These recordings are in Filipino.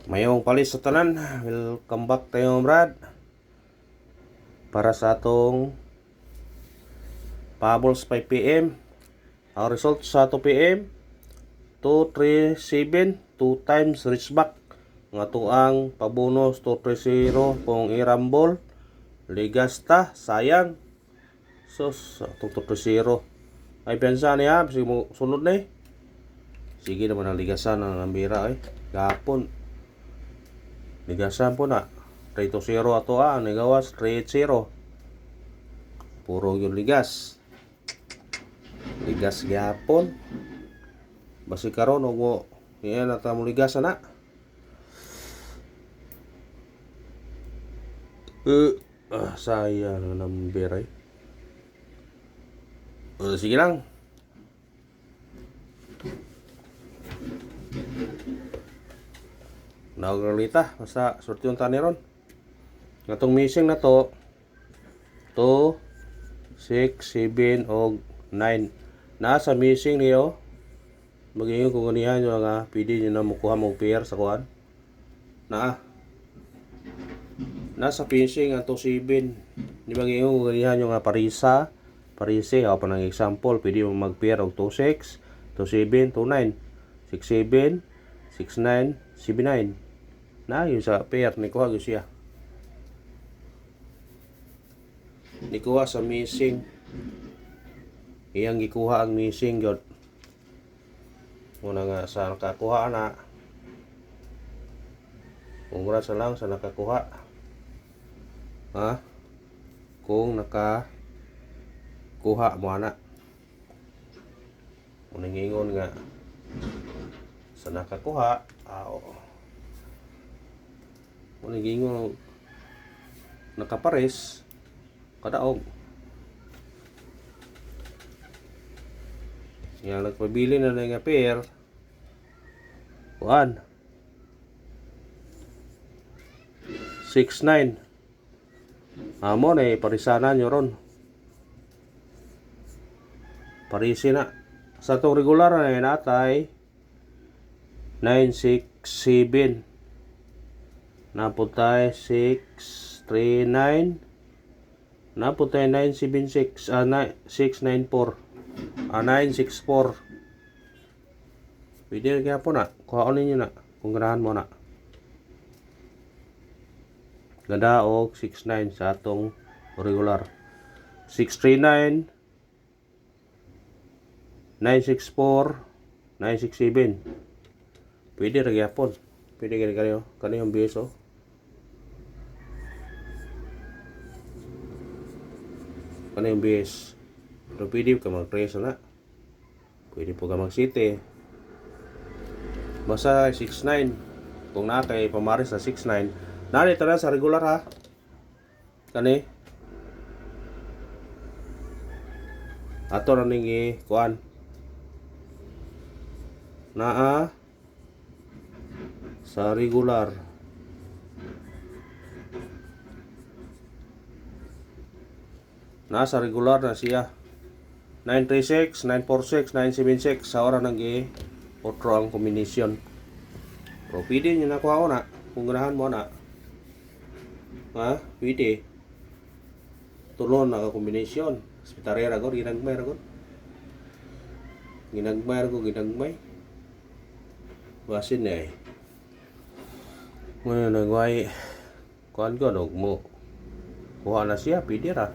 Mayong palis sa tanan, welcome back tayo Brad para sa atong Pables 5pm. Ang result sa 2pm 237 2 times reach back nga tuang pabonus 230 pong irambol ligasta sayang sus atong 230 ay pensa niya sige mo sunod na sige naman ang ligasan ng ambira gapon ligasan po na 3-0 ato ang nagawas 3-0 puro yung ligas gyapon basi karon og mo yan ata mo ligas na sayang ng beray sige lang nagalita basta sorti yung taniron natong missing na to 2, 6, 7 og 9 nasa missing niyo magiging kung ganihan nyo nga pwede nyo na mukuha mong pair sa kuhan nasa missing ang 2, 7 di magiging kung ganihan nyo nga parise ako pa ng example pwede mo mag pair og 2, 6 2, 7, 2, 9 6, 7 6, 9 7, 9 na yun sa pair ni kuha siya ni kuha sa missing iyang gikuha ang missing god muna nga sa nakakuha na congrats lang sa nakakuha kung nakakuha mo ana muning ingon nga sa nakakuha muning ingon nakapares kadaog yang nagpabili na nga pair 1 6, 9 amo na parisana nyo ron parisi na sa itong regular na natay 9, 6, 7 naputay 6, 3, 9 naputay 9, 7, 6 6, 9, 4 9, 6, 4 pwede kaya po na kuhaon ninyo na kung ganahan mo na ganda o 6, 9 sa atong regular 6, 3, 9 9, 6, 4 9, 6, 7 pwede rin yapon pwede kanyo yung beso yung base pero pwede ka mag-trace na pwede po ka mag-city basta 6-9 kung nakay pamaris na 6-9 narito na sa regular ha kani ato na ning kuan naa sa regular nasa regular na siya 936, 946, 976 sa oras nang otro ang kombinasyon pero pwede nyo nakuha ko na kung ganahan mo na pwede tulon na kombinasyon spitari ragon, ginagmay basin na ngayon nagway kuhan ko mo kuha na siya pwede ra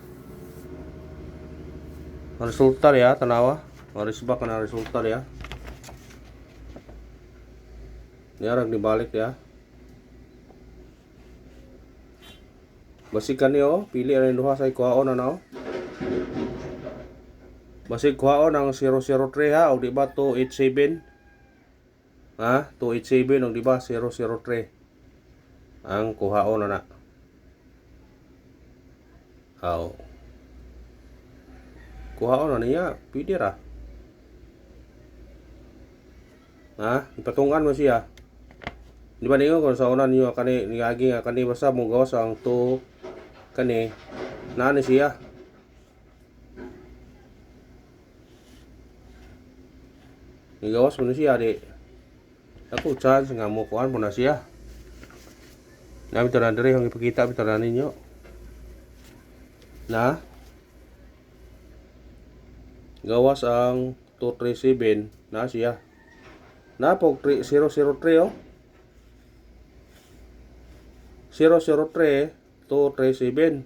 ang resulta ya tanawa marisbak na resulta ya niyarag ni balik ya basig kaniyo pili rin duha sa kuhaon na basig kuhaon ang 003 ha o diba 287 287 o diba 003 ang kuhaon na kuhaon na niya pwede ra ipatungan mo siya di ba niyo kung sa unan niyo kani niyagi nga kani basta mo gawas ang 2 kani nani siya nigawas mo na siya di ako chance nga mo kuhan mo na siya Namin ito na diri, ang ipakita ito na ninyo. Na gawas ang 237 na siya. Na po 003 oh. 003 237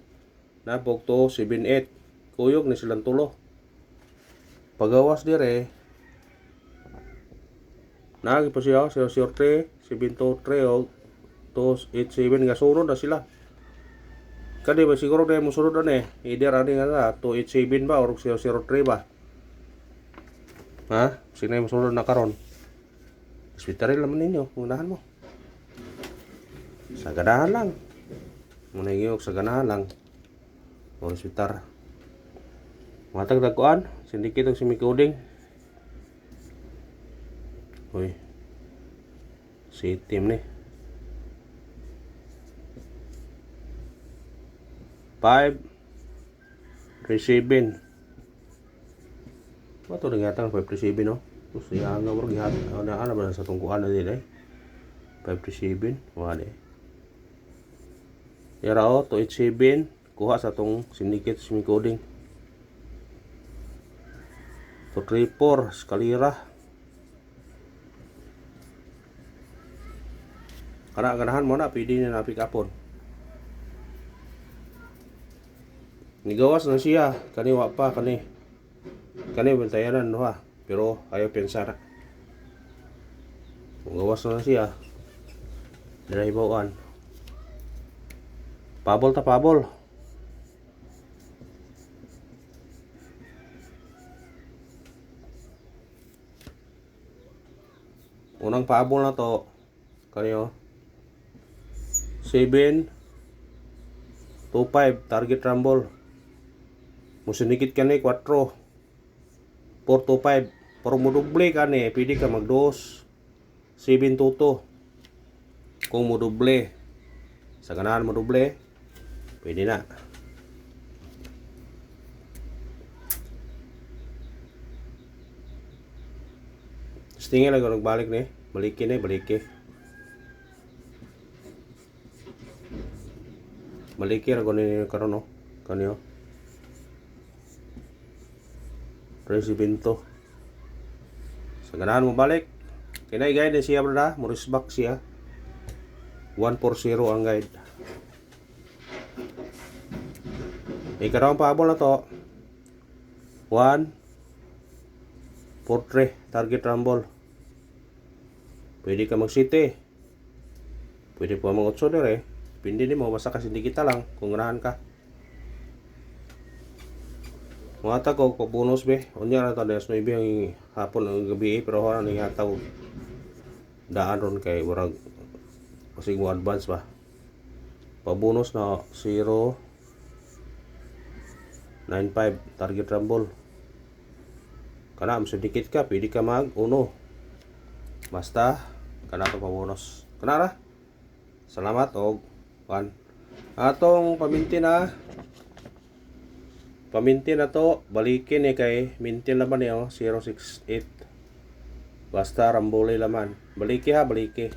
na po 278. Kuyog ni silang tulo. Pagawas dire nagi pa siya 003 723 o 287 nga sunod na sila. Kani ba siguro na mo sunod na either ani nga 287 ba or 003 ba? Ha? Sino mo sunod na karon? Hospital naman ninyo, unahan mo. Sa ganahan lang. Muna yung sa ganahan lang. O hospital. Matag dagkuan, sindikit og simicoding. Uy. Si team ni. 5 receiving. Wato nangyatang 5 receiving no. Tapos siya nga wala gihat. Ano ba sa tungkuan na din 5 receiving. Wala Yara o, 287 kuha sa tong syndicate simicoding. 234 skalira. Kana ganahan mo na pwede na pick upon. Nigawas na siya, kani wa pa kani bantayanan no ha, pero ayaw pensar. Nigawas na siya. Dira ibawaan. Pabol ta pabol. Unang pabol na to kaniyo 7 25 target rumble. Musinikit ka ni 4 425 pero mo doble ka ni pwede ka mag 2 722 kung mo doble sa ganahan mo doble pwede na. Stingin lang nagbalik ni baliki ra ko ni karon no kaniyo Presidento. Sa ganahan mo balik. Kinay guide siya brada, Morris back siya. 140 ang guide. Ikaw ang pahabol na to. 1 4-3 target rumble. Pwede ka mag-city. Pwede po mag-8 dire. Pindi ni mo basta kasi hindi kita lang kung ganahan ka. Mga tagog pag bonus be, unya na tadas may biyang hapon ang gabi pero wala ni hataw daan ron kay murag kasi mo advance ba. Pag bonus na 095 target rumble. Kana am sedikit ka, pwede ka mag uno. Basta kana to pa bonus. Kana ra. Salamat og kan. Atong paminti na to, balikin kay mintin laman 068. Basta rambole laman. Baliki ha, baliki.